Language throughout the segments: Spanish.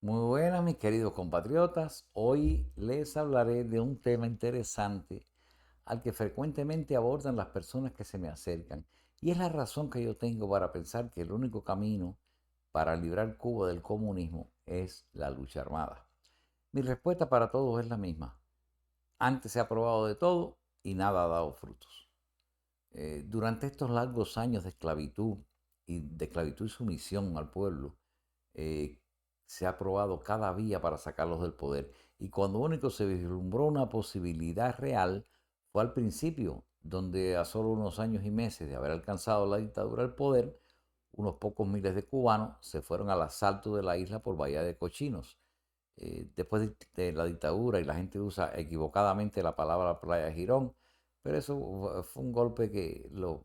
Muy buenas, mis queridos compatriotas. Hoy les hablaré de un tema interesante al que frecuentemente abordan las personas que se me acercan. Y es la razón que yo tengo para pensar que el único camino para librar Cuba del comunismo es la lucha armada. Mi respuesta para todos es la misma. Antes se ha probado de todo y nada ha dado frutos. Durante estos largos años de esclavitud y sumisión al pueblo, eh, se ha probado cada vía para sacarlos del poder. Y cuando único se vislumbró una posibilidad real fue al principio, donde a solo unos años y meses de haber alcanzado la dictadura del poder, unos pocos miles de cubanos se fueron al asalto de la isla por Bahía de Cochinos. Después de la dictadura, y la gente usa equivocadamente la palabra Playa Girón, pero eso fue un golpe que lo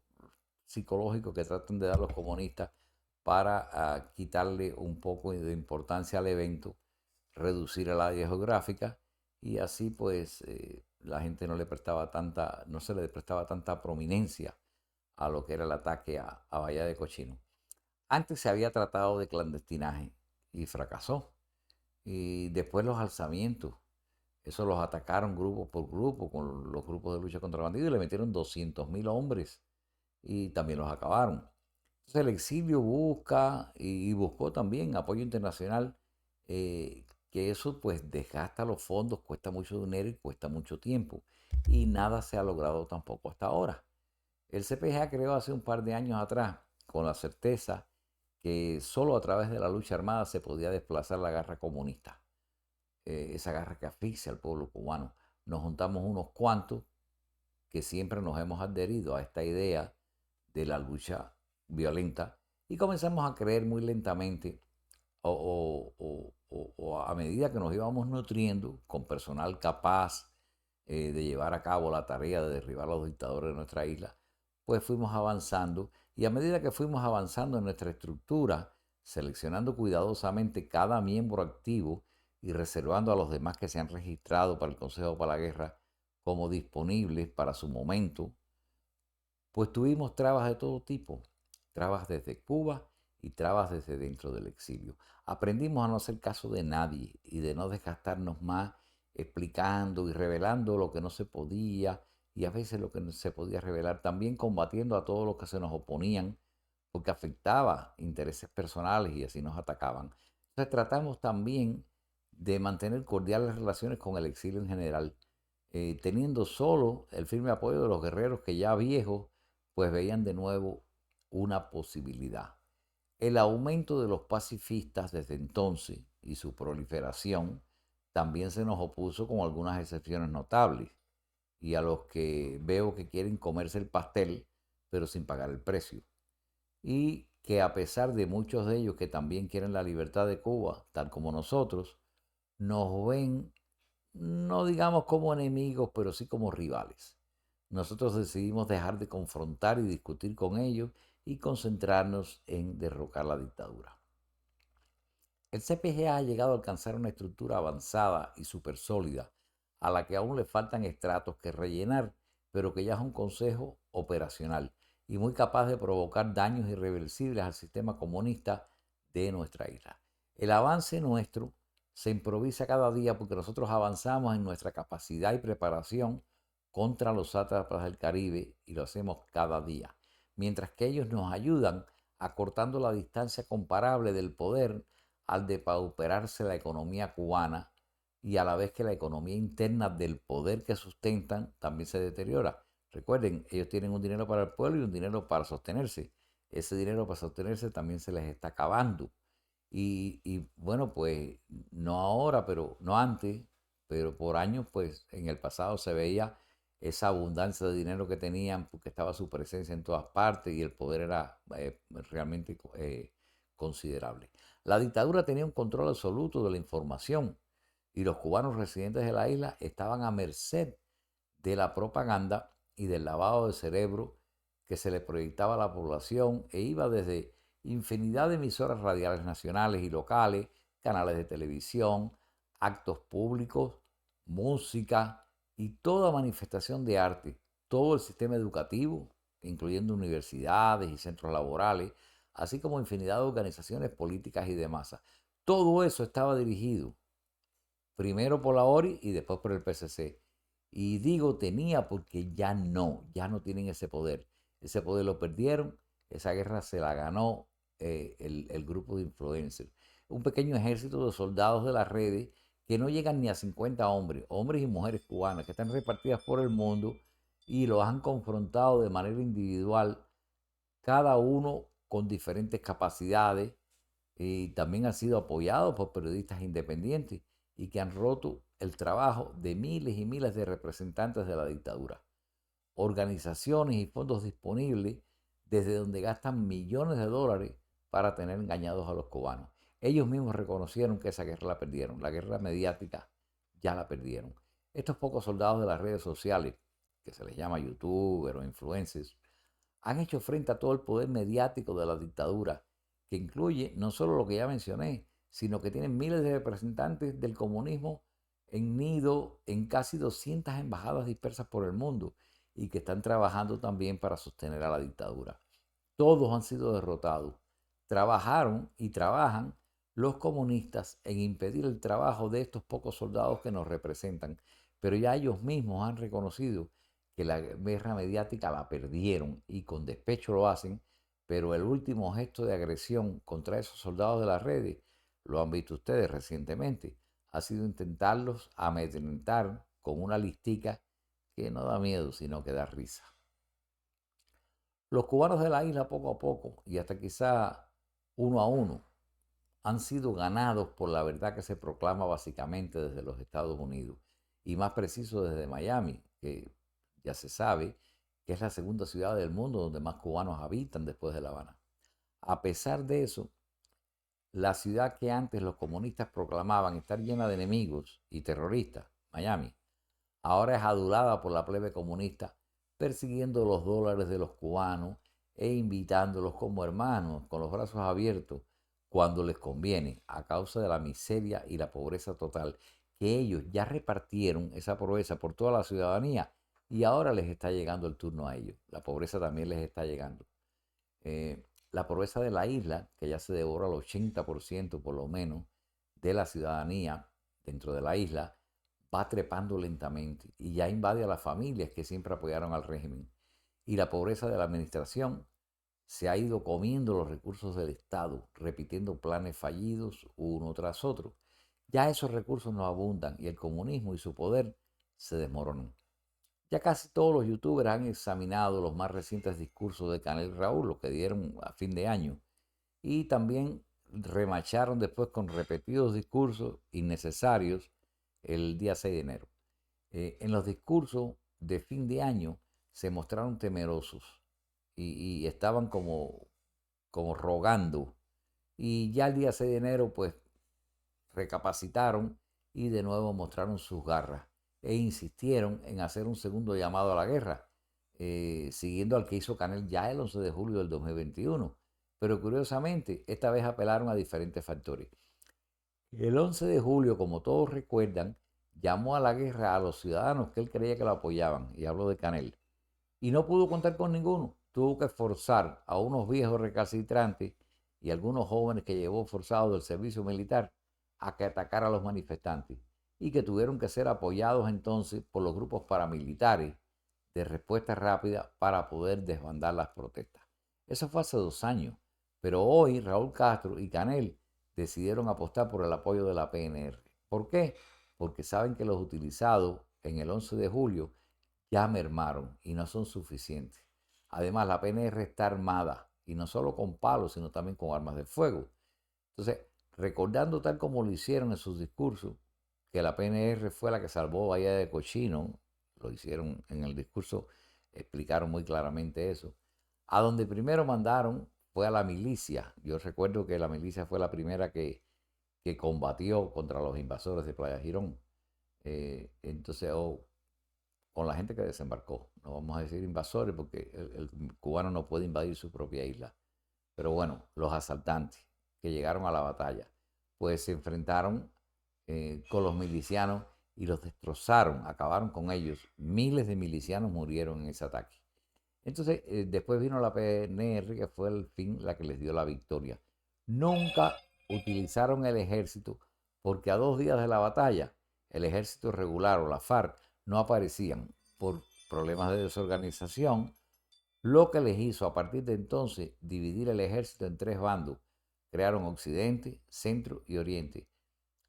psicológico que tratan de dar los comunistas para quitarle un poco de importancia al evento, reducir el área geográfica y así pues la gente no se le prestaba tanta prominencia a lo que era el ataque a Bahía de Cochino. Antes se había tratado de clandestinaje y fracasó. Y después los alzamientos, eso los atacaron grupo por grupo con los grupos de lucha contra el bandido y le metieron 200.000 hombres y también los acabaron. Entonces el exilio busca y buscó también apoyo internacional, que eso pues desgasta los fondos, cuesta mucho dinero y cuesta mucho tiempo. Y nada se ha logrado tampoco hasta ahora. El CPGA creó hace un par de años atrás con la certeza que solo a través de la lucha armada se podía desplazar la garra comunista, esa garra que asfixia al pueblo cubano. Nos juntamos unos cuantos que siempre nos hemos adherido a esta idea de la lucha violenta y comenzamos a creer muy lentamente o a medida que nos íbamos nutriendo con personal capaz de llevar a cabo la tarea de derribar a los dictadores de nuestra isla, pues fuimos avanzando y a medida que fuimos avanzando en nuestra estructura, seleccionando cuidadosamente cada miembro activo y reservando a los demás que se han registrado para el Consejo para la Guerra como disponibles para su momento, pues tuvimos trabas de todo tipo, trabas desde Cuba y trabas desde dentro del exilio. Aprendimos a no hacer caso de nadie y de no desgastarnos más explicando y revelando lo que no se podía y a veces lo que no se podía revelar, también combatiendo a todos los que se nos oponían porque afectaba intereses personales y así nos atacaban. Entonces tratamos también de mantener cordiales relaciones con el exilio en general, teniendo solo el firme apoyo de los guerreros que ya viejos pues veían de nuevo una posibilidad. El aumento de los pacifistas desde entonces y su proliferación también se nos opuso con algunas excepciones notables y a los que veo que quieren comerse el pastel pero sin pagar el precio. Y que a pesar de muchos de ellos que también quieren la libertad de Cuba, tal como nosotros, nos ven no digamos como enemigos, pero sí como rivales. Nosotros decidimos dejar de confrontar y discutir con ellos y concentrarnos en derrocar la dictadura. El CPGA ha llegado a alcanzar una estructura avanzada y súper sólida, a la que aún le faltan estratos que rellenar, pero que ya es un consejo operacional y muy capaz de provocar daños irreversibles al sistema comunista de nuestra isla. El avance nuestro se improvisa cada día porque nosotros avanzamos en nuestra capacidad y preparación contra los sátrapas del Caribe y lo hacemos cada día, mientras que ellos nos ayudan acortando la distancia comparable del poder al depauperarse la economía cubana y a la vez que la economía interna del poder que sustentan también se deteriora. Recuerden, ellos tienen un dinero para el pueblo y un dinero para sostenerse. Ese dinero para sostenerse también se les está acabando. Y bueno, pues no ahora, pero no antes, pero por años, pues en el pasado se veía esa abundancia de dinero que tenían porque estaba su presencia en todas partes y el poder era realmente considerable. La dictadura tenía un control absoluto de la información y los cubanos residentes de la isla estaban a merced de la propaganda y del lavado de cerebro que se le proyectaba a la población e iba desde infinidad de emisoras radiales nacionales y locales, canales de televisión, actos públicos, música y toda manifestación de arte, todo el sistema educativo, incluyendo universidades y centros laborales, así como infinidad de organizaciones políticas y de masa. Todo eso estaba dirigido primero por la ORI y después por el PCC. Y digo tenía porque ya no tienen ese poder. Ese poder lo perdieron, esa guerra se la ganó el grupo de influencers. Un pequeño ejército de soldados de las redes que no llegan ni a 50 hombres, hombres y mujeres cubanas, que están repartidas por el mundo y los han confrontado de manera individual, cada uno con diferentes capacidades, y también han sido apoyados por periodistas independientes y que han roto el trabajo de miles y miles de representantes de la dictadura. Organizaciones y fondos disponibles desde donde gastan millones de dólares para tener engañados a los cubanos. Ellos mismos reconocieron que esa guerra la perdieron, la guerra mediática ya la perdieron. Estos pocos soldados de las redes sociales, que se les llama youtubers o influencers, han hecho frente a todo el poder mediático de la dictadura, que incluye no solo lo que ya mencioné, sino que tienen miles de representantes del comunismo en nido en casi 200 embajadas dispersas por el mundo y que están trabajando también para sostener a la dictadura. Todos han sido derrotados. Trabajaron y trabajan los comunistas en impedir el trabajo de estos pocos soldados que nos representan, pero ya ellos mismos han reconocido que la guerra mediática la perdieron y con despecho lo hacen, pero el último gesto de agresión contra esos soldados de las redes, lo han visto ustedes recientemente, ha sido intentarlos amedrentar con una listica que no da miedo, sino que da risa. Los cubanos de la isla poco a poco y hasta quizá uno a uno han sido ganados por la verdad que se proclama básicamente desde los Estados Unidos y más preciso desde Miami, que ya se sabe que es la segunda ciudad del mundo donde más cubanos habitan después de La Habana. A pesar de eso, la ciudad que antes los comunistas proclamaban estar llena de enemigos y terroristas, Miami, ahora es adulada por la plebe comunista, persiguiendo los dólares de los cubanos e invitándolos como hermanos, con los brazos abiertos, cuando les conviene, a causa de la miseria y la pobreza total, que ellos ya repartieron esa pobreza por toda la ciudadanía y ahora les está llegando el turno a ellos. La pobreza también les está llegando. La pobreza de la isla, que ya se devora el 80% por lo menos de la ciudadanía dentro de la isla, va trepando lentamente y ya invade a las familias que siempre apoyaron al régimen. Y la pobreza de la administración se ha ido comiendo los recursos del Estado, repitiendo planes fallidos uno tras otro. Ya esos recursos no abundan y el comunismo y su poder se desmoronan. Ya casi todos los youtubers han examinado los más recientes discursos de Canel Raúl, los que dieron a fin de año, y también remacharon después con repetidos discursos innecesarios el día 6 de enero. En los discursos de fin de año se mostraron temerosos y estaban como rogando. Y ya el día 6 de enero pues recapacitaron y de nuevo mostraron sus garras e insistieron en hacer un segundo llamado a la guerra, siguiendo al que hizo Canel ya el 11 de julio del 2021. Pero curiosamente, esta vez apelaron a diferentes factores. El 11 de julio, como todos recuerdan, llamó a la guerra a los ciudadanos que él creía que lo apoyaban, y hablo de Canel, y no pudo contar con ninguno. Tuvo que forzar a unos viejos recalcitrantes y algunos jóvenes que llevó forzados del servicio militar a que atacara a los manifestantes y que tuvieron que ser apoyados entonces por los grupos paramilitares de respuesta rápida para poder desbandar las protestas. Eso fue hace 2 años, pero hoy Raúl Castro y Canel decidieron apostar por el apoyo de la PNR. ¿Por qué? Porque saben que los utilizados en el 11 de julio ya mermaron y no son suficientes. Además, la PNR está armada y no solo con palos, sino también con armas de fuego. Entonces, recordando tal como lo hicieron en sus discursos, que la PNR fue la que salvó Bahía de Cochino, lo hicieron en el discurso, explicaron muy claramente eso. A donde primero mandaron fue a la milicia. Yo recuerdo que la milicia fue la primera que combatió contra los invasores de Playa Girón. Entonces, con la gente que desembarcó. No vamos a decir invasores porque el cubano no puede invadir su propia isla. Pero bueno, los asaltantes que llegaron a la batalla, pues se enfrentaron con los milicianos y los destrozaron, acabaron con ellos. Miles de milicianos murieron en ese ataque. Entonces, después vino la PNR, que fue al fin la que les dio la victoria. Nunca utilizaron el ejército porque a 2 días de la batalla el ejército regular o la FARC no aparecían por problemas de desorganización, lo que les hizo a partir de entonces dividir el ejército en 3 bandos. Crearon Occidente, Centro y Oriente.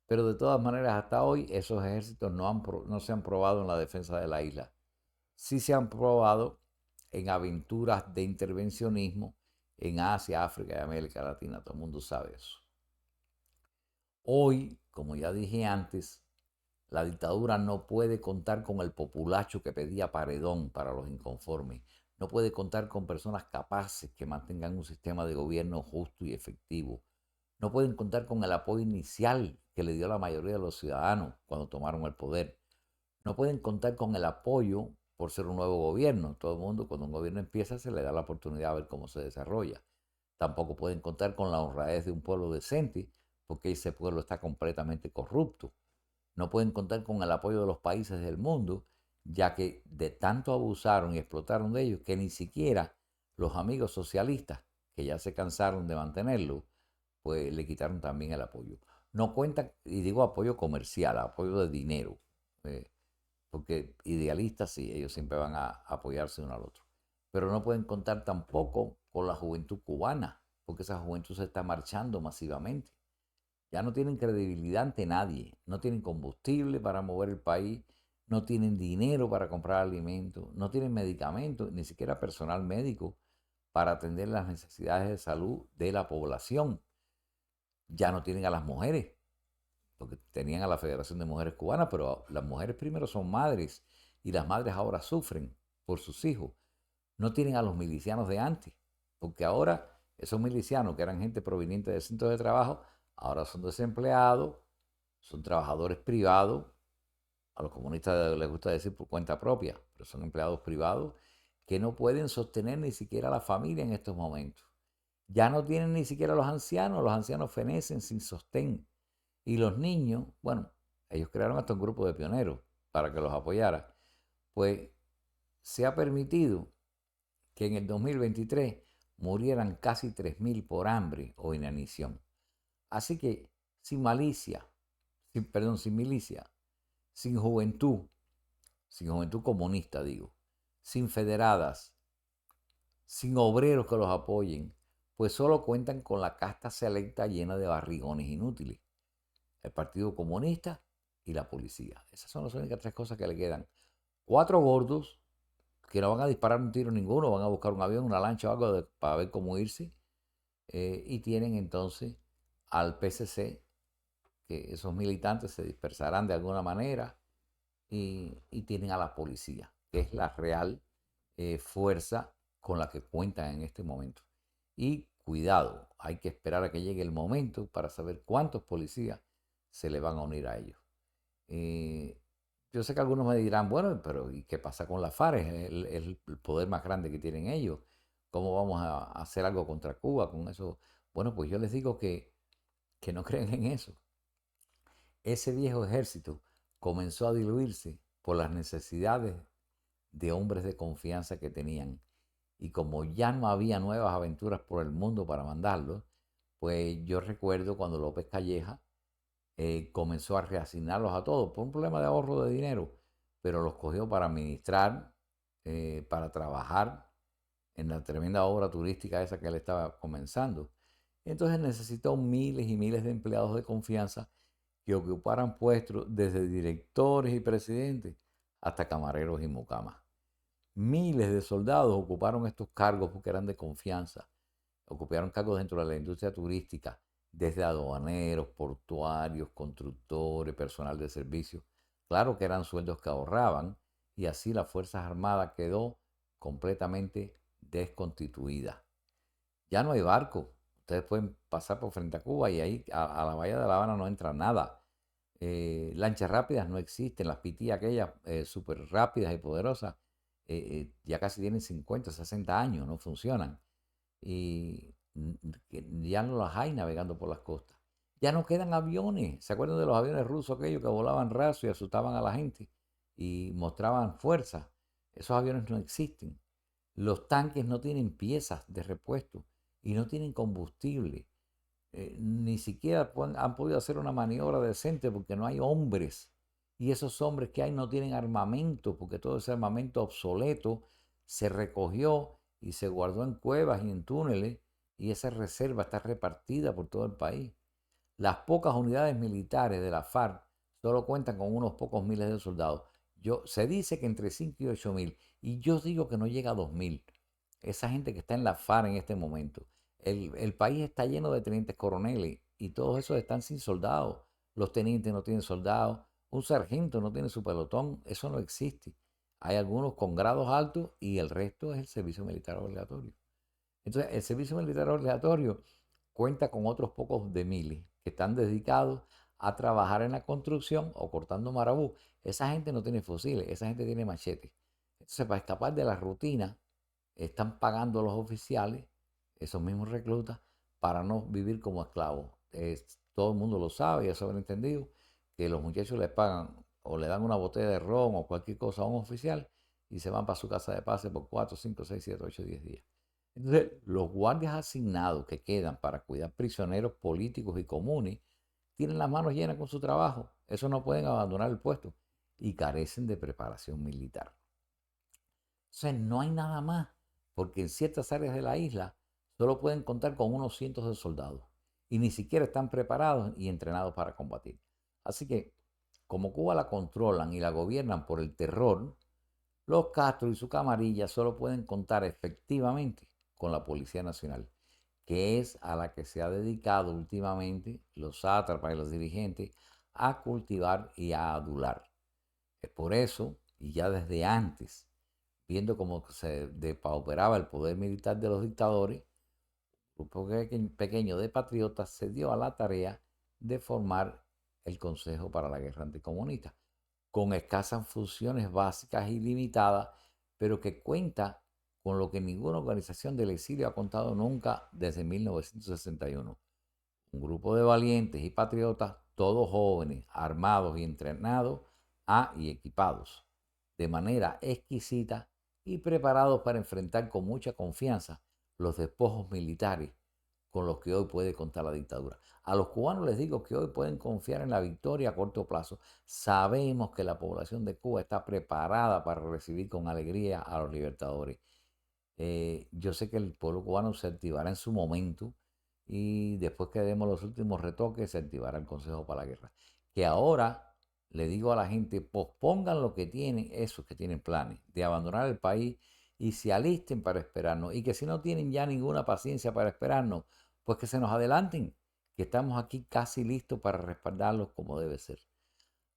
Pero de todas maneras, hasta hoy esos ejércitos no se han probado en la defensa de la isla. Sí se han probado en aventuras de intervencionismo en Asia, África y América Latina. Todo el mundo sabe eso. Hoy, como ya dije antes, la dictadura no puede contar con el populacho que pedía paredón para los inconformes. No puede contar con personas capaces que mantengan un sistema de gobierno justo y efectivo. No pueden contar con el apoyo inicial que le dio la mayoría de los ciudadanos cuando tomaron el poder. No pueden contar con el apoyo por ser un nuevo gobierno. Todo el mundo, cuando un gobierno empieza, se le da la oportunidad de ver cómo se desarrolla. Tampoco pueden contar con la honradez de un pueblo decente, porque ese pueblo está completamente corrupto. No pueden contar con el apoyo de los países del mundo, ya que de tanto abusaron y explotaron de ellos que ni siquiera los amigos socialistas, que ya se cansaron de mantenerlo, pues le quitaron también el apoyo. No cuentan, y digo apoyo comercial, apoyo de dinero, eh, porque idealistas sí, ellos siempre van a apoyarse uno al otro. Pero no pueden contar tampoco con la juventud cubana, porque esa juventud se está marchando masivamente. Ya no tienen credibilidad ante nadie, no tienen combustible para mover el país, no tienen dinero para comprar alimentos, no tienen medicamentos, ni siquiera personal médico para atender las necesidades de salud de la población. Ya no tienen a las mujeres, porque tenían a la Federación de Mujeres Cubanas, pero las mujeres primero son madres y las madres ahora sufren por sus hijos. No tienen a los milicianos de antes, porque ahora esos milicianos que eran gente proveniente de centros de trabajo, ahora son desempleados, son trabajadores privados, a los comunistas les gusta decir por cuenta propia, pero son empleados privados que no pueden sostener ni siquiera a la familia en estos momentos. Ya no tienen ni siquiera los ancianos fenecen sin sostén. Y los niños, bueno, ellos crearon hasta un grupo de pioneros para que los apoyara. Pues se ha permitido que en el 2023 murieran casi 3.000 por hambre o inanición. Así que sin malicia, sin milicia, sin juventud comunista digo, sin federadas, sin obreros que los apoyen, pues solo cuentan con la casta selecta llena de barrigones inútiles. El Partido Comunista y la policía. Esas son las únicas 3 cosas que le quedan. 4 gordos que no van a disparar un tiro ninguno, van a buscar un avión, una lancha o algo para ver cómo irse. Y tienen entonces al PCC, que esos militantes se dispersarán de alguna manera, y tienen a la policía, que es la real fuerza con la que cuentan en este momento. Y cuidado, hay que esperar a que llegue el momento para saber cuántos policías se le van a unir a ellos. Eh, yo sé que algunos me dirán, bueno, pero ¿y qué pasa con la FARC? Es el poder más grande que tienen ellos. ¿Cómo vamos a hacer algo contra Cuba con eso? Bueno, pues yo les digo que no creen en eso. Ese viejo ejército comenzó a diluirse por las necesidades de hombres de confianza que tenían. Y como ya no había nuevas aventuras por el mundo para mandarlos, pues yo recuerdo cuando López Calleja comenzó a reasignarlos a todos por un problema de ahorro de dinero, pero los cogió para administrar, para trabajar en la tremenda obra turística esa que él estaba comenzando. Entonces necesitó miles y miles de empleados de confianza que ocuparan puestos desde directores y presidentes hasta camareros y mucamas. Miles de soldados ocuparon estos cargos porque eran de confianza. Ocuparon cargos dentro de la industria turística, desde aduaneros, portuarios, constructores, personal de servicio. Claro que eran sueldos que ahorraban y así las Fuerzas Armadas quedó completamente desconstituida. Ya no hay barco. Ustedes pueden pasar por frente a Cuba y ahí a la bahía de La Habana no entra nada. Lanchas rápidas no existen. Las PT aquellas súper rápidas y poderosas ya casi tienen 50, 60 años, no funcionan. Y ya no las hay navegando por las costas. Ya no quedan aviones. ¿Se acuerdan de los aviones rusos aquellos que volaban raso y asustaban a la gente y mostraban fuerza? Esos aviones no existen. Los tanques no tienen piezas de repuesto y no tienen combustible. ni siquiera han podido hacer una maniobra decente porque no hay hombres. Y esos hombres que hay no tienen armamento, porque todo ese armamento obsoleto se recogió y se guardó en cuevas y en túneles, y esa reserva está repartida por todo el país. Las pocas unidades militares de la FARC solo cuentan con unos pocos miles de soldados. Se dice que entre 5 y 8 mil, y yo digo que no llega a 2.000. Esa gente que está en la FARC en este momento. El país está lleno de tenientes coroneles y todos esos están sin soldados. Los tenientes no tienen soldados. Un sargento no tiene su pelotón. Eso no existe. Hay algunos con grados altos y el resto es el servicio militar obligatorio. Entonces, el servicio militar obligatorio cuenta con otros pocos de miles que están dedicados a trabajar en la construcción o cortando marabú. Esa gente no tiene fusiles, esa gente tiene machetes. Entonces, para escapar de la rutina, están pagando a los oficiales, esos mismos reclutas, para no vivir como esclavos. Todo el mundo lo sabe, ya se habrá entendido, que los muchachos les pagan o le dan una botella de ron o cualquier cosa a un oficial y se van para su casa de pase por 4, 5, 6, 7, 8, 10 días. Entonces, los guardias asignados que quedan para cuidar prisioneros políticos y comunes tienen las manos llenas con su trabajo. Eso no pueden abandonar el puesto y carecen de preparación militar. Entonces, no hay nada más, porque en ciertas áreas de la isla solo pueden contar con unos cientos de soldados y ni siquiera están preparados y entrenados para combatir. Así que, como Cuba la controlan y la gobiernan por el terror, los Castro y su camarilla solo pueden contar efectivamente con la Policía Nacional, que es a la que se ha dedicado últimamente los sátrapas y los dirigentes a cultivar y a adular. Es por eso, y ya desde antes, viendo cómo se depauperaba el poder militar de los dictadores, un grupo pequeño de patriotas se dio a la tarea de formar el Consejo para la Guerra Anticomunista, con escasas funciones básicas y limitadas, pero que cuenta con lo que ninguna organización del exilio ha contado nunca desde 1961. Un grupo de valientes y patriotas, todos jóvenes, armados y entrenados, y equipados de manera exquisita y preparados para enfrentar con mucha confianza los despojos militares con los que hoy puede contar la dictadura. A los cubanos les digo que hoy pueden confiar en la victoria a corto plazo. Sabemos que la población de Cuba está preparada para recibir con alegría a los libertadores. Yo sé que el pueblo cubano se activará en su momento y después que demos los últimos retoques se activará el Consejo para la Guerra. Que ahora le digo a la gente, pospongan lo que tienen, esos que tienen planes de abandonar el país y se alisten para esperarnos. Y que si no tienen ya ninguna paciencia para esperarnos, pues que se nos adelanten, que estamos aquí casi listos para respaldarlos como debe ser.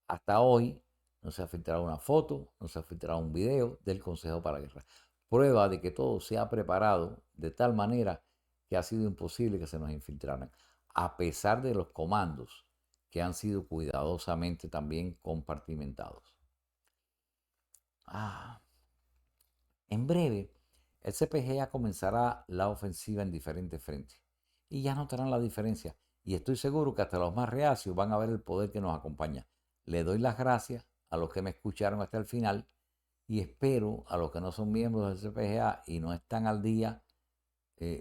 Hasta hoy no se ha filtrado una foto, no se ha filtrado un video del Consejo para la Guerra. Prueba de que todo se ha preparado de tal manera que ha sido imposible que se nos infiltraran, a pesar de los comandos que han sido cuidadosamente también compartimentados. Ah, en breve, el CPGA comenzará la ofensiva en diferentes frentes y ya notarán la diferencia. Y estoy seguro que hasta los más reacios van a ver el poder que nos acompaña. Le doy las gracias a los que me escucharon hasta el final y espero a los que no son miembros del CPGA y no están al día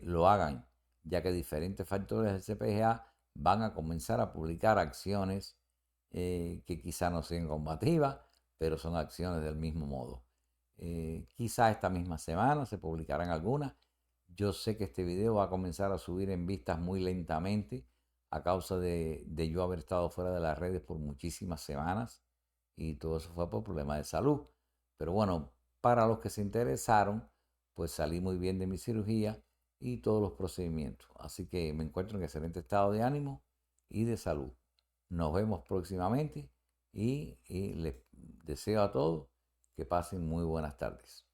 lo hagan, ya que diferentes factores del CPGA van a comenzar a publicar acciones que quizá no sean combativas, pero son acciones del mismo modo. Quizá esta misma semana se publicarán algunas. Yo sé que este video va a comenzar a subir en vistas muy lentamente a causa de yo haber estado fuera de las redes por muchísimas semanas y todo eso fue por problemas de salud. Pero bueno, para los que se interesaron, pues salí muy bien de mi cirugía y todos los procedimientos. Así que me encuentro en excelente estado de ánimo y de salud. Nos vemos próximamente y les deseo a todos que pasen muy buenas tardes.